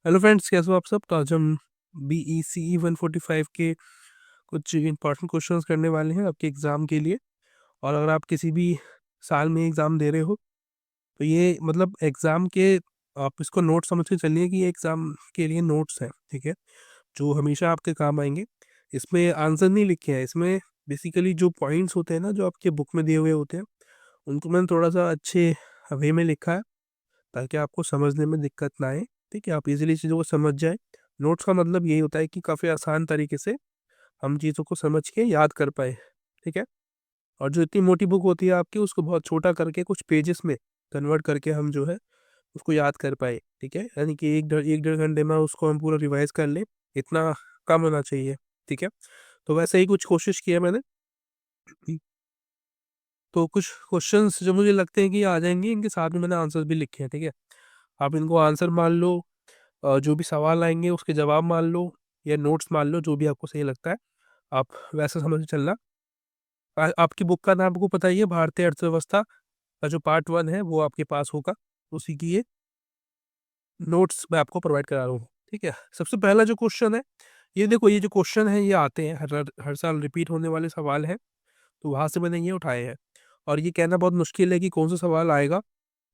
Hello friends, कैसे हो आप सब। तो आज हम BECE 145 के कुछ इंपॉर्टेंट क्वेश्चंस करने वाले हैं आपके एग्ज़ाम के लिए। और अगर आप किसी भी साल में एग्ज़ाम दे रहे हो तो ये मतलब एग्ज़ाम के आप इसको नोट समझ के चलिए कि ये एग्ज़ाम के लिए नोट्स हैं, ठीक है, जो हमेशा आपके काम आएंगे। इसमें आंसर नहीं लिखे हैं, इसमें बेसिकली जो पॉइंट्स होते हैं ना, जो आपके बुक में दिए हुए होते हैं, उनको मैंने थोड़ा सा अच्छे वे में लिखा है ताकि आपको समझने में दिक्कत ना आए। ठीक है, आप इजीली चीज़ों को समझ जाए। नोट्स का मतलब यही होता है कि काफ़ी आसान तरीके से हम चीज़ों को समझ के याद कर पाए। ठीक है, और जो इतनी मोटी बुक होती है आपकी, उसको बहुत छोटा करके कुछ पेजेस में कन्वर्ट करके हम जो है उसको याद कर पाए। ठीक है, यानी कि एक डेढ़ घंटे में उसको हम पूरा रिवाइज कर लें, इतना कम होना चाहिए। ठीक है, तो वैसे ही कुछ कोशिश की है मैंने। तो कुछ क्वेश्चंस जो मुझे लगते हैं कि आ जाएंगे, इनके साथ में मैंने आंसर भी लिखे हैं। ठीक है, आप इनको आंसर मान लो, जो भी सवाल आएंगे उसके जवाब मान लो, या नोट्स मान लो, जो भी आपको सही लगता है आप वैसा समझ के चलना। आपकी बुक का नाम आपको पता ही है, भारतीय अर्थव्यवस्था का जो पार्ट 1 है वो आपके पास होगा। उसी की ये नोट्स मैं आपको प्रोवाइड करा रहा हूँ। ठीक है, सबसे पहला जो क्वेश्चन है, ये देखो, ये जो क्वेश्चन है ये आते हैं हर साल रिपीट होने वाले सवाल हैं, तो वहां से मैंने ये उठाए हैं। और ये कहना बहुत मुश्किल है कि कौन सा सवाल आएगा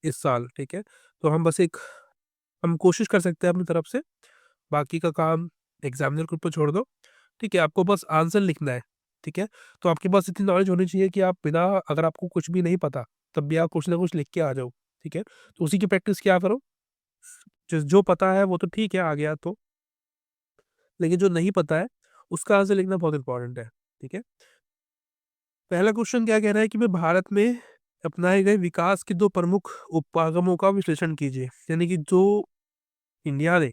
इस साल। ठीक है, तो हम कोशिश कर सकते हैं अपनी तरफ से, बाकी का काम एग्जामिनर के ऊपर छोड़ दो। ठीक है, आपको बस आंसर लिखना है। ठीक है, तो आपके पास इतनी नॉलेज होनी चाहिए कि आप बिना, अगर आपको कुछ भी नहीं पता तब भी आप कुछ ना कुछ लिख के आ जाओ। ठीक है, तो उसी की प्रैक्टिस क्या करो, जो पता है वो तो ठीक है, आ गया तो, लेकिन जो नहीं पता है उसका आंसर लिखना बहुत इंपॉर्टेंट है। ठीक है, पहला क्वेश्चन क्या कह रहा है कि मैं भारत में अपनाए गए विकास के दो प्रमुख उपागमों का विश्लेषण कीजिए। यानी कि जो इंडिया ने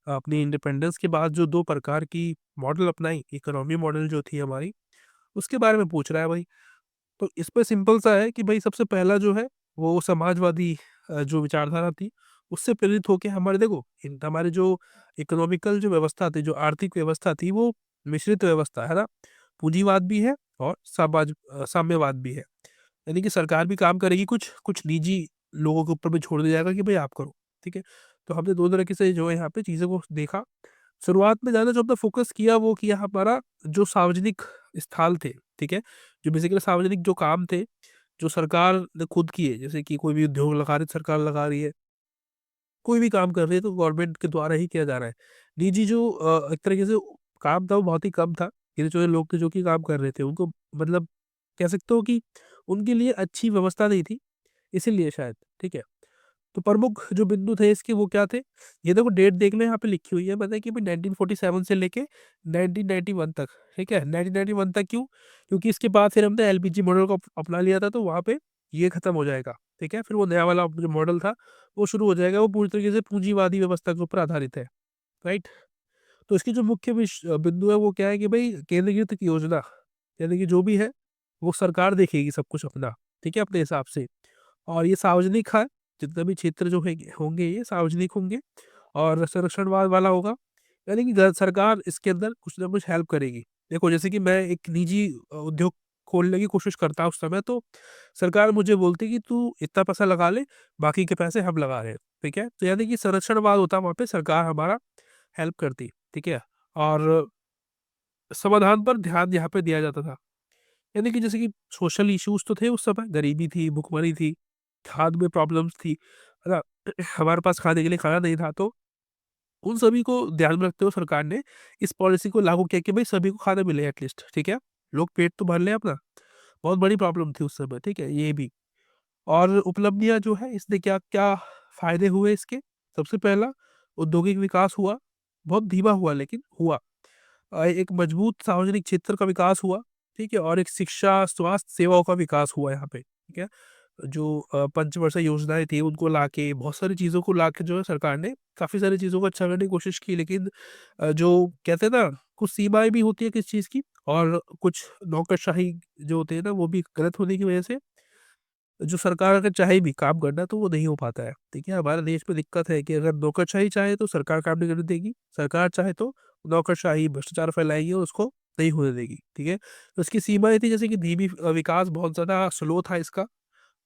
अपनी इंडिपेंडेंस के बाद जो दो प्रकार की मॉडल अपनाई, इकोनॉमी मॉडल जो थी हमारी, उसके बारे में पूछ रहा है भाई। तो इस पे सिंपल सा है कि भाई सबसे पहला जो है वो समाजवादी जो विचारधारा थी, उससे प्रेरित होके हमारे, देखो, हमारे जो इकोनॉमिकल जो व्यवस्था थी, जो आर्थिक व्यवस्था थी, वो मिश्रित व्यवस्था है ना। पूंजीवाद भी है और साम्यवाद भी है। यानी कि सरकार भी काम करेगी, कुछ कुछ निजी लोगों के ऊपर भी छोड़ दिया जाएगा कि भाई आप करो। ठीक है, तो हमने दो तरीके से जो है यहाँ पे चीज़ों को देखा। शुरुआत में ज़्यादा जो अपना फोकस किया वो किया हमारा जो सार्वजनिक स्थल थे। ठीक है, जो बेसिकली सार्वजनिक जो काम थे, जो सरकार ने खुद किए, जैसे कि कोई भी उद्योग लगा रही, सरकार लगा रही है, कोई भी काम कर रही है तो गवर्नमेंट के द्वारा ही किया जा रहा है। निजी जो एक तरीके से काम था वो बहुत ही कम था। ये जो लोग थे जो कि काम कर रहे थे, उनको मतलब कह सकते हो कि उनके लिए अच्छी व्यवस्था नहीं थी, इसीलिए शायद। ठीक है, तो प्रमुख जो बिंदु थे इसके वो क्या थे, ये देखो डेट देख लो, यहाँ पे लिखी हुई है, मतलब कि भाई 1947 से लेके 1991 तक। ठीक है, 1991 तक क्यों, क्योंकि इसके बाद फिर हमने LPG मॉडल को अपना लिया था, तो वहाँ पे ये खत्म हो जाएगा। ठीक है, फिर वो नया वाला जो मॉडल था वो शुरू हो जाएगा, वो पूरी तरीके से पूंजीवादी व्यवस्था के ऊपर आधारित है। राइट, तो इसकी जो मुख्य बिंदु है वो क्या है कि भाई केंद्रीकृत की योजना, यानी कि जो भी है वो सरकार देखेगी सब कुछ अपना। ठीक है, अपने हिसाब से। और ये सार्वजनिक है, जितने भी क्षेत्र जो है होंगे ये सार्वजनिक होंगे, और संरक्षणवाद वाला होगा। यानी कि सरकार इसके अंदर कुछ ना कुछ हेल्प करेगी। देखो, जैसे कि मैं एक निजी उद्योग खोलने की कोशिश करता उस समय, तो सरकार मुझे बोलती कि तू इतना पैसा लगा ले, बाकी के पैसे हम लगा रहे हैं। ठीक है, तो यानी कि संरक्षणवाद होता वहाँ पे, सरकार हमारा हेल्प करती। ठीक है, और समाधान पर ध्यान यहाँ पे दिया जाता था। यानी कि जैसे कि सोशल इश्यूज तो थे उस समय, गरीबी थी, भुखमरी थी, खाद में प्रॉब्लम्स थी, है ना। हमारे पास खाने के लिए खाना नहीं था, तो उन सभी को ध्यान में रखते हुए सरकार ने इस पॉलिसी को लागू किया कि भाई सभी को खाना मिले एटलीस्ट। ठीक है, लोग पेट तो भर ले अपना। बहुत बड़ी प्रॉब्लम थी उस समय। ठीक है, ये भी। और उपलब्धियां जो है इसने क्या क्या फायदे हुए इसके, सबसे पहला, औद्योगिक विकास हुआ, बहुत धीमा हुआ लेकिन हुआ। एक मजबूत सार्वजनिक क्षेत्र का विकास हुआ। ठीक है, और एक शिक्षा स्वास्थ्य सेवाओं का विकास हुआ यहाँ पे। ठीक है, जो पंचवर्षीय योजनाएं थी उनको लाके, बहुत सारी चीज़ों को लाके जो है सरकार ने काफ़ी सारी चीज़ों को अच्छा करने की कोशिश की, लेकिन जो कहते हैं ना, कुछ सीमाएं भी होती है किस चीज़ की, और कुछ नौकरशाही जो होते हैं ना, वो भी गलत होने की वजह से जो सरकार अगर चाहे भी काम करना तो वो नहीं हो पाता है। ठीक है, हमारे देश में दिक्कत है कि अगर नौकरशाही चाहे तो सरकार काम नहीं करने देगी, सरकार चाहे तो नौकरशाही भ्रष्टाचार फैलाएगी और उसको नहीं होने देगी। ठीक है, तो इसकी सीमाएं थी, जैसे कि धीमी विकास बहुत ज्यादा स्लो था इसका।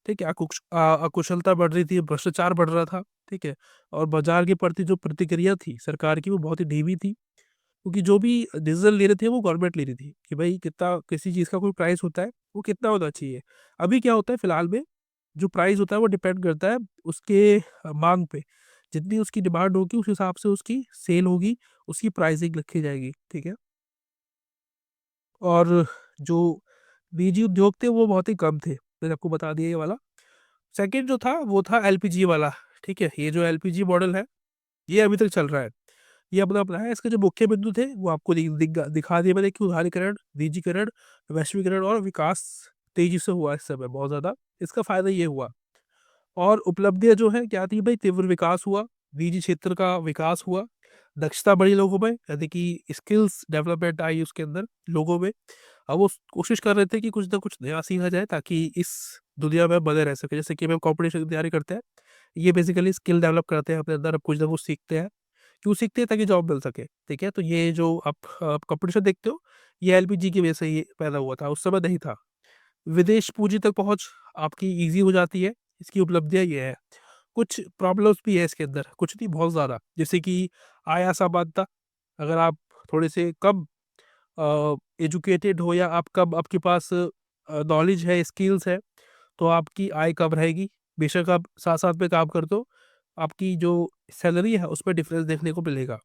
ठीक है, अकुशलता बढ़ रही थी, भ्रष्टाचार बढ़ रहा था। ठीक है? और बाज़ार के प्रति जो प्रतिक्रिया थी सरकार की वो बहुत ही धीमी थी, क्योंकि जो भी डिसीज़न ले रहे थे वो गवर्नमेंट ले रही थी कि भाई कितना किसी चीज़ का कोई प्राइस होता है, वो कितना होना चाहिए। अभी क्या होता है फिलहाल में, जो प्राइस होता है वो डिपेंड करता है उसके माँग पे। जितनी उसकी डिमांड होगी उस हिसाब से उसकी सेल होगी, उसकी प्राइसिंग रखी जाएगी, ठीक है? और जो निजी उद्योग थे वो बहुत ही कम थे, मैंने आपको बता दिया ये वाला। सेकंड जो था वो था एलपीजी वाला, ठीक है? ये जो एलपीजी मॉडल है, ये अभी तक चल रहा है। ये अपना-अपना है, इसके जो मुख्य बिंदु थे वो आपको दिखा दिए मैंने कि उदारीकरण, निजीकरण, वैश्वीकरण और विकास तेज़ी से हुआ इस समय बहुत ज़्यादा। इसका फ़ायदा ये हुआ और उपलब्धियाँ जो हैं क्या थी भई, तीव्र विकास हुआ, निजी क्षेत्र का विकास हुआ, दक्षता बढ़ी लोगों में, यानी कि स्किल्स डेवलपमेंट आई उसके अंदर लोगों में। अब वो कोशिश कर रहे थे कि कुछ ना कुछ नया सीखा जाए ताकि इस दुनिया में बने रह सके। जैसे कि हम कॉम्पिटिशन की तैयारी करते हैं, ये बेसिकली स्किल डेवलप करते हैं अपने अंदर, अब कुछ ना कुछ सीखते हैं। क्यों सीखते हैं? ताकि जॉब मिल सके, ठीक है? तो ये जो आप कॉम्पिटिशन देखते हो, ये एलपीजी की वजह से ये पैदा हुआ था, उस समय नहीं था। विदेश पूँजी तक पहुँच आपकी ईज़ी हो जाती है, इसकी उपलब्धियाँ ये है। कुछ प्रॉब्लम्स भी है इसके अंदर, कुछ नहीं बहुत ज़्यादा, जैसे कि आय असमानता। अगर आप थोड़े से कम एजुकेटेड हो या आप कम आपके पास नॉलेज है, स्किल्स है, तो आपकी आय कम रहेगी। बेशक आप साथ-साथ में काम करते हो, आपकी जो सैलरी है उसमें डिफरेंस देखने को मिलेगा,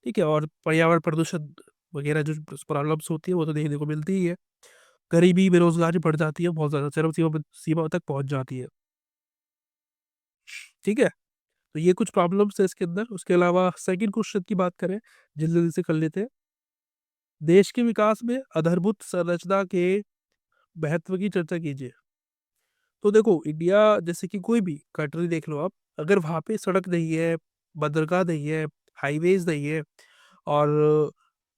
ठीक है? और पर्यावरण प्रदूषण वगैरह जो प्रॉब्लम्स होती है वो तो देखने को मिलती ही है। गरीबी, बेरोज़गारी बढ़ जाती है, बहुत ज़्यादा चरम सीमा तक पहुँच जाती है, ठीक है? तो ये कुछ प्रॉब्लम्स है इसके अंदर। उसके अलावा सेकंड क्वेश्चन की बात करें, जल्दी-जल्दी से कर लेते हैं। देश के विकास में आधारभूत संरचना के महत्व की चर्चा कीजिए। तो देखो, इंडिया जैसे कि कोई भी कंट्री देख लो आप, अगर वहाँ पे सड़क नहीं है, बंदरगाह नहीं है, हाईवेज़ नहीं है और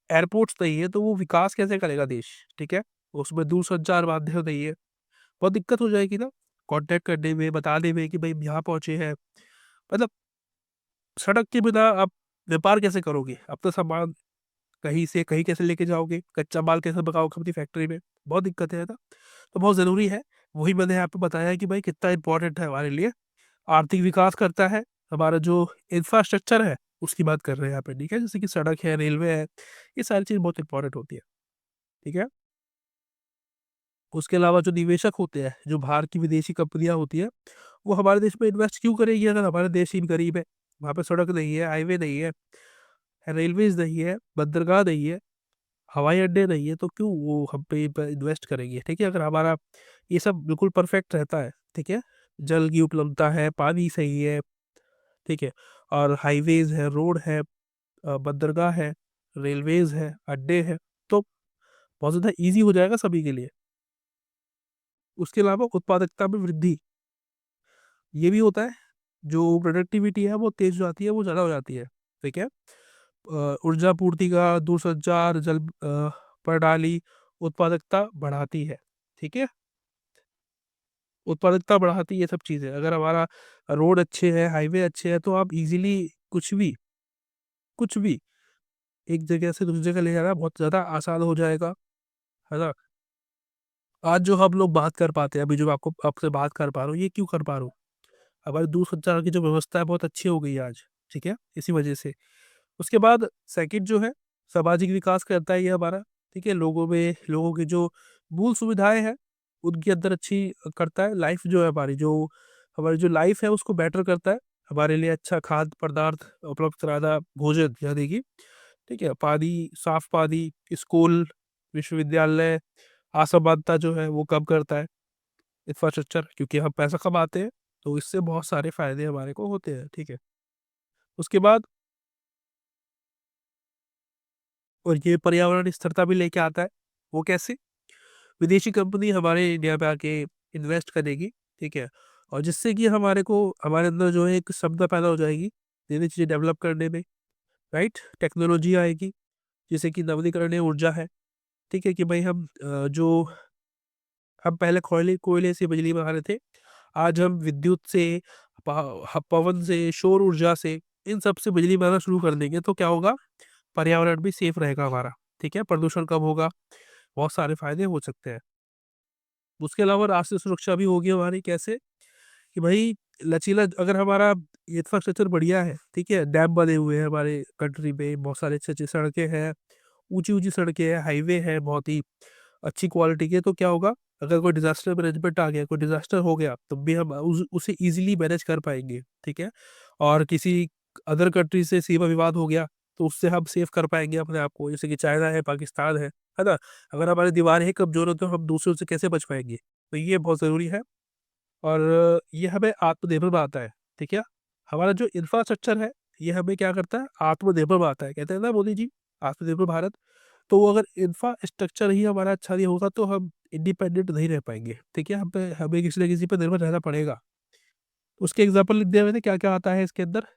एयरपोर्ट्स नहीं है, तो वो विकास कैसे करेगा देश, ठीक है? उसमें दूरसंचार माध्यम नहीं है, बहुत दिक्कत हो जाएगी ना, कॉन्टैक्ट करने में, बताने में कि भई हम यहाँ पहुँचे हैं। मतलब सड़क के बिना आप व्यापार कैसे करोगे? अपना सामान कहीं से कहीं कैसे लेके जाओगे? कच्चा माल कैसे पकाओगे अपनी फैक्ट्री में? बहुत दिक्कतें हैं ना, तो बहुत ज़रूरी है। वही मैंने यहाँ पे बताया कि भाई कितना इम्पोर्टेंट है हमारे लिए। आर्थिक विकास करता है, हमारा जो इंफ्रास्ट्रक्चर है, उसकी बात कर रहे हैं यहाँ पे, ठीक है? जैसे कि सड़क है, रेलवे है, ये सारी चीज़ बहुत इम्पोर्टेंट होती है, ठीक है? उसके अलावा जो निवेशक होते हैं, जो बाहर की विदेशी कंपनियाँ होती हैं, वो हमारे देश में इन्वेस्ट क्यों करेगी अगर हमारा देश ही गरीब है? वहाँ पे सड़क नहीं है, हाईवे नहीं है, रेलवेज़ नहीं है, बंदरगाह नहीं है, हवाई अड्डे नहीं है, तो क्यों वो हम पे इन्वेस्ट करेंगे, ठीक है? अगर हमारा ये सब बिल्कुल परफेक्ट रहता है, ठीक है? जल की उपलब्धता है, पानी सही है, ठीक है? और हाईवेज़ है, रोड है, बंदरगाह है, रेलवेज़ है, अड्डे हैं, तो बहुत ज़्यादा ईज़ी हो जाएगा सभी के लिए। उसके अलावा उत्पादकता में वृद्धि, ये भी होता है, जो प्रोडक्टिविटी है वो तेज़ हो जाती है, वो ज़्यादा हो जाती है, ठीक है? ऊर्जा पूर्ति का दूरसंचार, प्रणाली उत्पादकता बढ़ाती है, ठीक है? उत्पादकता बढ़ाती है ये सब चीज़ें। अगर हमारा रोड अच्छे हैं, हाईवे अच्छे हैं, तो आप ईज़िली कुछ भी एक जगह से दूसरी जगह ले जाना बहुत ज़्यादा आसान हो जाएगा, है ना? आज जो हम लोग बात कर पाते हैं, अभी जो आपको आपसे बात कर पा रहा हूँ, ये क्यों कर पा रहा हूँ? हमारी दूरसंचार की जो व्यवस्था है बहुत अच्छी हो गई है आज, ठीक है? इसी वजह से। उसके बाद सेकंड जो है, सामाजिक विकास करता है ये हमारा, ठीक है? लोगों की जो मूल सुविधाएँ हैं, उनके अंदर अच्छी करता है। लाइफ़ जो है हमारी जो लाइफ़ है उसको बेटर करता है। हमारे लिए अच्छा खाद्य पदार्थ उपलब्ध कराना, भोजन यानी कि, ठीक है? पानी, साफ पानी, स्कूल, विश्वविद्यालय, असमानता जो है वो कम करता है। इंफ्रास्ट्रक्चर, क्योंकि हम पैसा कमाते हैं, तो इससे बहुत सारे फ़ायदे हमारे को होते हैं, ठीक है? उसके बाद और ये पर्यावरण स्थिरता भी लेके आता है। वो कैसे? विदेशी कंपनी हमारे इंडिया पे आके इन्वेस्ट करेगी, ठीक है? और जिससे कि हमारे अंदर जो है एक क्षमता पैदा हो जाएगी, नई-नई चीज़ें डेवलप करने में, राइट? टेक्नोलॉजी आएगी, जैसे कि नवीकरणीय ऊर्जा है, ठीक है? कि भई हम पहले कोयले से बिजली बना रहे थे, आज हम विद्युत से, पवन से, सौर ऊर्जा से, इन सब से बिजली बनाना शुरू कर देंगे, तो क्या होगा? पर्यावरण भी सेफ रहेगा हमारा, ठीक है? प्रदूषण कम होगा, बहुत सारे फ़ायदे हो सकते हैं। उसके अलावा राष्ट्रीय सुरक्षा भी होगी हमारी, कैसे? कि भई लचीला अगर हमारा इंफ्रास्ट्रक्चर बढ़िया है, ठीक है, डैम बने हुए हैं हमारे कंट्री में, बहुत सारे अच्छी-अच्छी सड़कें हैं, ऊँची-ऊँची सड़कें हैं, हाईवे है बहुत ही अच्छी क्वालिटी के, तो क्या होगा, अगर कोई डिज़ास्टर मैनेजमेंट आ गया, कोई डिज़ास्टर हो गया, तब भी हम उसे ईज़िली मैनेज कर पाएँगे, ठीक है? और किसी अदर कंट्री से सीमा विवाद हो गया, तो उससे हम सेव कर पाएँगे अपने आप को, जैसे कि चाइना है, पाकिस्तान है ना? अगर हमारी दीवारें ही कमज़ोर हो, तो हम दूसरों से कैसे बच पाएँगे? तो ये बहुत ज़रूरी है और ये हमें आत्मनिर्भर बनाता है, ठीक है? हमारा जो इंफ्रास्ट्रक्चर है, ये हमें क्या करता है, आत्मनिर्भर बनाता है। कहते हैं ना मोदी जी, आत्मनिर्भर भारत। तो वो अगर इंफ्रास्ट्रक्चर ही हमारा अच्छा नहीं होगा, तो हम इंडिपेंडेंट नहीं रह पाएँगे, ठीक है? हमें किसी न किसी पे निर्भर रहना पड़ेगा। उसके एग्ज़ाम्पल दिए मैंने क्या-क्या आता है इसके अंदर,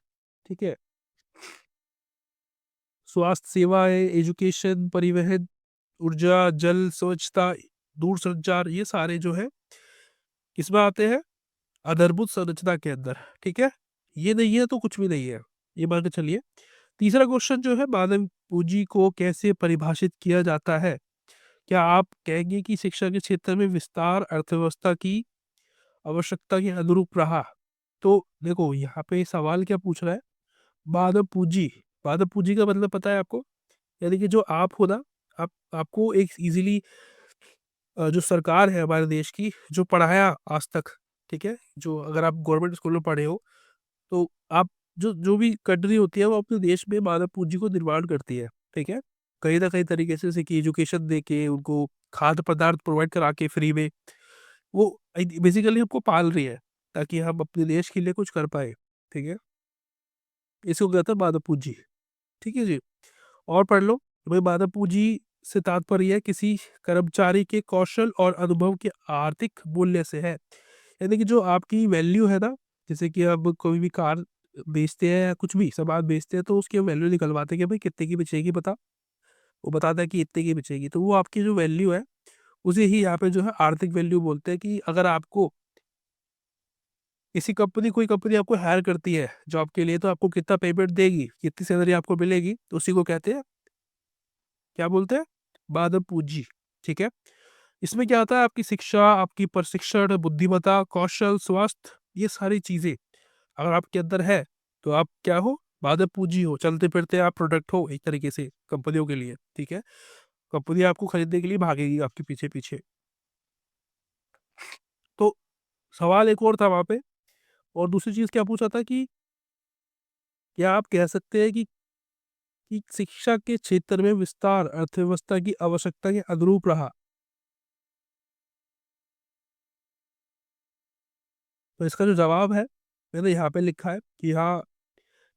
ठीक है? स्वास्थ्य सेवाएँ, एजुकेशन, परिवहन, ऊर्जा, जल, स्वच्छता, दूरसंचार, ये सारे जो है, किसमें आते हैं? आधारभूत संरचना के अंदर, ठीक है? ये नहीं है तो कुछ भी नहीं है, ये मान के चलिए। तीसरा क्वेश्चन जो है, मानव पूँजी को कैसे परिभाषित किया जाता है? क्या आप कहेंगे कि शिक्षा के क्षेत्र में विस्तार अर्थव्यवस्था की आवश्यकता के अनुरूप रहा? तो देखो, यहाँ पे सवाल क्या पूछ रहा है? मानव पूँजी, मानव पूँजी का मतलब पता है आपको? यानी कि जो आप हो ना, आपको एक ईज़िली जो सरकार है हमारे देश की, जो पढ़ाया आज तक, ठीक है? जो अगर आप गवर्नमेंट स्कूल में पढ़े हो, तो आप जो जो भी कंट्री होती है, वो अपने देश में मानव पूँजी को निर्माण करती है, ठीक है? कहीं न कहीं तरीके से, जैसे कि एजुकेशन देके, उनको खाद्य पदार्थ प्रोवाइड करा के फ्री में, वो बेसिकली हमको पाल रही है, ताकि हम अपने देश के लिए कुछ कर पाएँ, ठीक है? इसको कहते हैं मानव पूँजी, ठीक है जी? और पढ़ लो, भाई मानव पूँजी से तात्पर्य किसी कर्मचारी के कौशल और अनुभव के आर्थिक मूल्य से है। यानी कि जो आपकी वैल्यू है ना, जैसे कि अब कोई भी कार बेचते हैं या कुछ भी सामान बेचते हैं, तो उसकी वैल्यू निकलवाते हैं कि भाई कितने की बेचेगी बता? वो बताता है कि इतने की बेचेगी, तो वो आपकी जो वैल्यू है, उसे ही यहाँ पे जो है आर्थिक वैल्यू बोलते हैं। कि अगर आपको किसी कंपनी कोई कंपनी आपको हायर करती है जॉब के लिए, तो आपको कितना पेमेंट देगी, कितनी सैलरी आपको मिलेगी, तो उसी को कहते हैं, क्या बोलते हैं? मानव पूँजी, ठीक है? इसमें क्या आता है, आपकी शिक्षा, आपकी प्रशिक्षण, बुद्धिमत्ता, कौशल, स्वास्थ्य, ये सारी चीज़ें अगर आपके अंदर है, तो आप क्या हो? मानव पूँजी हो, चलते-फिरते आप प्रोडक्ट हो एक तरीके से कंपनियों के लिए, ठीक है? कंपनी आपको खरीदने के लिए भागेगी आपके पीछे-पीछे। तो सवाल एक और था वहाँ पे, और दूसरी चीज़ क्या पूछा था कि क्या आप कह सकते हैं कि शिक्षा के क्षेत्र में विस्तार अर्थव्यवस्था की आवश्यकता के अनुरूप रहा? तो इसका जो जवाब है, मैंने यहाँ पे लिखा है कि हाँ,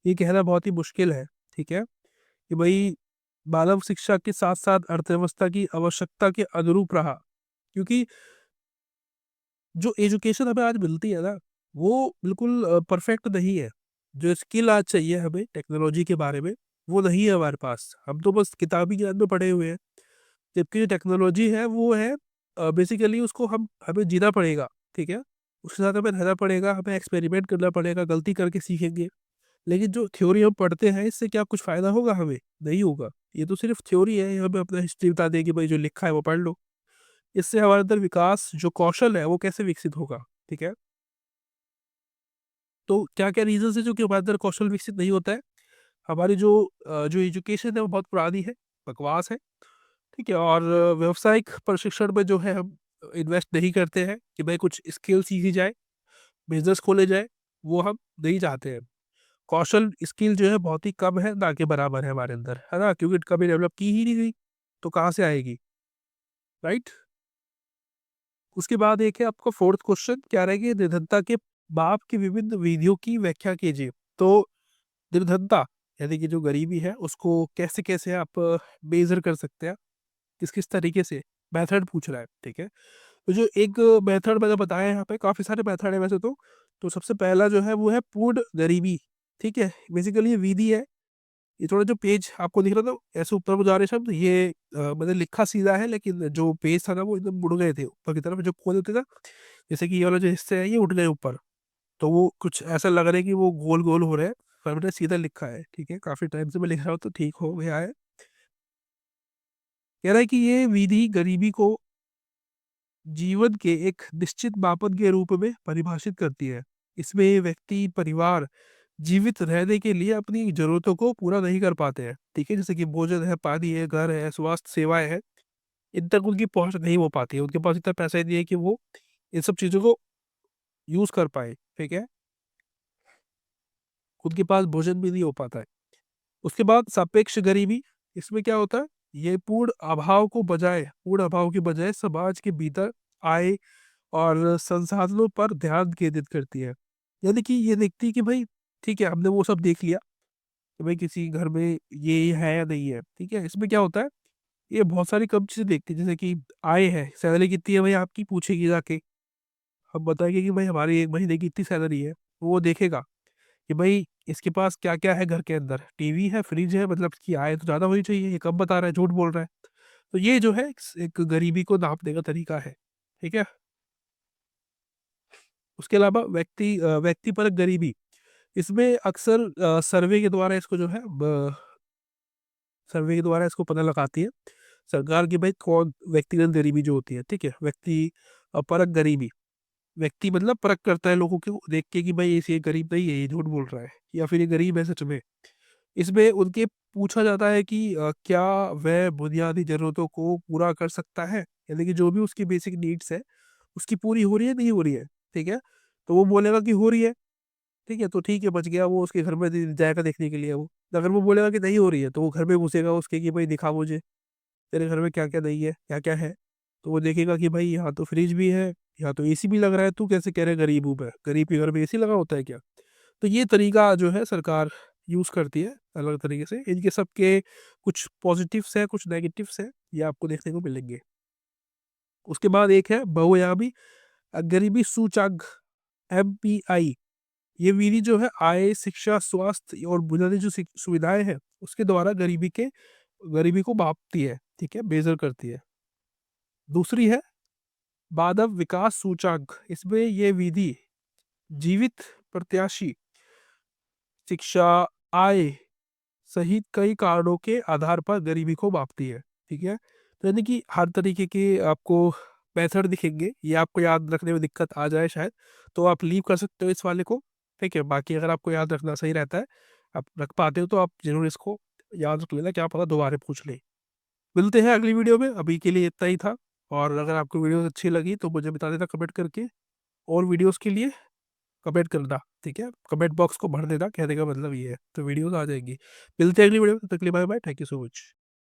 ये कहना बहुत ही मुश्किल है, ठीक है? कि भई मानव शिक्षा के साथ-साथ अर्थव्यवस्था की आवश्यकता के अनुरूप रहा। क्योंकि जो एजुकेशन हमें आज मिलती है ना, वो बिल्कुल परफेक्ट नहीं है। जो स्किल आज चाहिए हमें टेक्नोलॉजी के बारे में, वो नहीं है हमारे पास। हम तो बस किताबी ज्ञान में पढ़े हुए हैं। जबकि जो टेक्नोलॉजी है, वो है बेसिकली उसको हम हमें जीना पड़ेगा, ठीक है? उसके साथ हमें रहना पड़ेगा, हमें एक्सपेरिमेंट करना पड़ेगा, गलती करके सीखेंगे। लेकिन जो थ्योरी हम पढ़ते हैं, इससे क्या कुछ फ़ायदा होगा हमें? नहीं होगा। ये तो सिर्फ़ थ्योरी है, ये हमें अपना हिस्ट्री बता देगी, भाई जो लिखा है वो पढ़ लो। इससे हमारे अंदर विकास, जो कौशल है, वो कैसे विकसित होगा, ठीक है? तो क्या-क्या रीज़न्स हैं जो कि हमारे अंदर कौशल विकसित नहीं होता है? हमारी जो एजुकेशन है वो बहुत पुरानी है, बकवास है, ठीक है? और व्यावसायिक प्रशिक्षण में जो है हम इन्वेस्ट नहीं करते हैं कि भाई कुछ स्किल सीखी जाए, बिज़नेस खोले जाए, वो हम नहीं चाहते हैं। कौशल स्किल जो है बहुत ही कम है, ना के बराबर है हमारे अंदर, है ना? क्योंकि कभी डेवलप की ही नहीं गई, तो कहाँ से आएगी, राइट? उसके बाद एक है आपका फोर्थ क्वेश्चन, क्या रहेगी? निर्धनता के माप की विभिन्न विधियों की व्याख्या कीजिए। तो निर्धनता यानी कि जो गरीबी है, उसको कैसे-कैसे आप मेज़र कर सकते हैं? किस-किस तरीके से? मेथड पूछ रहा है, ठीक है? तो जो एक मेथड मैंने बताया यहाँ पे, काफ़ी सारे मेथड है वैसे तो। तो सबसे पहला जो है वो है पूर्ण गरीबी, ठीक है? बेसिकली ये विधि है, ये थोड़ा जो पेज आपको दिख रहा था ऐसे ऊपर को जा रहे शब्द, ये मैंने लिखा सीधा है, लेकिन जो पेज था ना वो एकदम मुड़ गए थे ऊपर की तरफ, जो कोने थे ना, जैसे कि ये वाला जो हिस्से है ये उठ गए ऊपर। तो वो कुछ ऐसा लग रहा है कि वो गोल-गोल हो रहे हैं, पर मैंने सीधा लिखा है, ठीक है? काफ़ी टाइम से मैं लिख रहा हूँ, तो ठीक हो गया है। कह रहा है कि ये विधि गरीबी को जीवन के एक निश्चित मापन के रूप में परिभाषित करती है। इसमें व्यक्ति, परिवार जीवित रहने के लिए अपनी ज़रूरतों को पूरा नहीं कर पाते हैं, ठीक है? जैसे कि भोजन है, पानी है, घर है, स्वास्थ्य सेवाएँ हैं, इन तक उनकी पहुँच नहीं हो पाती है। उनके पास इतना पैसा ही नहीं है कि वो इन सब चीज़ों को यूज़ कर पाएँ, ठीक है? उनके पास भोजन भी नहीं हो पाता है। उसके बाद सापेक्ष गरीबी, इसमें क्या होता है? ये पूर्ण अभाव के बजाय समाज के भीतर आय और संसाधनों पर ध्यान केंद्रित करती है। यानी कि ये देखती है कि भाई ठीक है, हमने वो सब देख लिया कि भाई किसी घर में ये है या नहीं है, ठीक है? इसमें क्या होता है, ये बहुत सारी कम चीज़ें देखती है, जैसे कि आय है, सैलरी कितनी है भाई आपकी पूछेगी जाके। हम बताएँगे कि भाई हमारी 1 महीने की इतनी सैलरी है, वो देखेगा कि भाई इसके पास क्या-क्या है घर के अंदर, टीवी है, फ्रिज है, मतलब इसकी आय तो ज़्यादा होनी चाहिए, ये कम बता रहा है, झूठ बोल रहा है। तो ये जो है एक गरीबी को नापने का तरीका है, ठीक है? उसके अलावा व्यक्तिपरक गरीबी, इसमें अक्सर सर्वे के द्वारा इसको जो है ब सर्वे के द्वारा इसको पता लगाती है सरकार कि भाई कौन व्यक्तिगत गरीबी जो होती है, ठीक है? परक गरीबी, व्यक्ति मतलब परख करता है लोगों को देख के कि भाई ये गरीब नहीं है, ये झूठ बोल रहा है या फिर ये गरीब है सच में। इसमें उनके पूछा जाता है कि क्या वह बुनियादी ज़रूरतों को पूरा कर सकता है? यानी कि जो भी उसकी बेसिक नीड्स है, उसकी पूरी हो रही है, नहीं हो रही है, ठीक है? तो वो बोलेगा कि हो रही है, ठीक है? तो ठीक है, बच गया, वो उसके घर में जाएगा देखने के लिए वो। अगर वो बोलेगा कि नहीं हो रही है, तो वो घर में घुसेगा उसके कि भाई दिखा मुझे, तेरे घर में क्या-क्या नहीं है, क्या-क्या है? तो वो देखेगा कि भाई यहाँ तो फ्रिज भी है, यहाँ तो एसी भी लग रहा है, तू कैसे कह रहा है गरीब हूँ मैं? गरीब के घर में एसी लगा होता है क्या? तो ये तरीका जो है सरकार यूज़ करती है अलग तरीके से। इनके सबके कुछ पॉज़िटिव्स हैं, कुछ नेगेटिव्स हैं, ये आपको देखने को मिलेंगे। उसके बाद एक है बहुआयामी गरीबी सूचक एमपीआई। ये विधि जो है आय, शिक्षा, स्वास्थ्य और बुनियादी जो सुविधाएँ हैं, उसके द्वारा गरीबी को मापती है, ठीक है? मेज़र करती है। दूसरी है मानव विकास सूचकांक। इसमें ये विधि जीवित प्रत्याशी, शिक्षा, आय सहित कई कारणों के आधार पर गरीबी को मापती है, ठीक है? तो यानी कि हर तरीके के आपको मेथड दिखेंगे, ये आपको याद रखने में दिक्कत आ जाए शायद, तो आप लीव कर सकते हो इस वाले को, ठीक है? बाकी अगर आपको याद रखना सही रहता है, आप रख पाते हो तो आप ज़रूर इसको याद रख लेना, क्या पता दोबारा पूछ लें। मिलते हैं अगली वीडियो में, अभी के लिए इतना ही था और अगर आपको वीडियो अच्छी लगी तो मुझे बता देना कमेंट करके और वीडियोज़ के लिए कमेंट करना, ठीक है? कमेंट बॉक्स को भर देना, कहने का मतलब ये है, तो वीडियोज़ आ जाएँगी। मिलते हैं अगली वीडियो में, तब तक के लिए bye bye, thank you so much.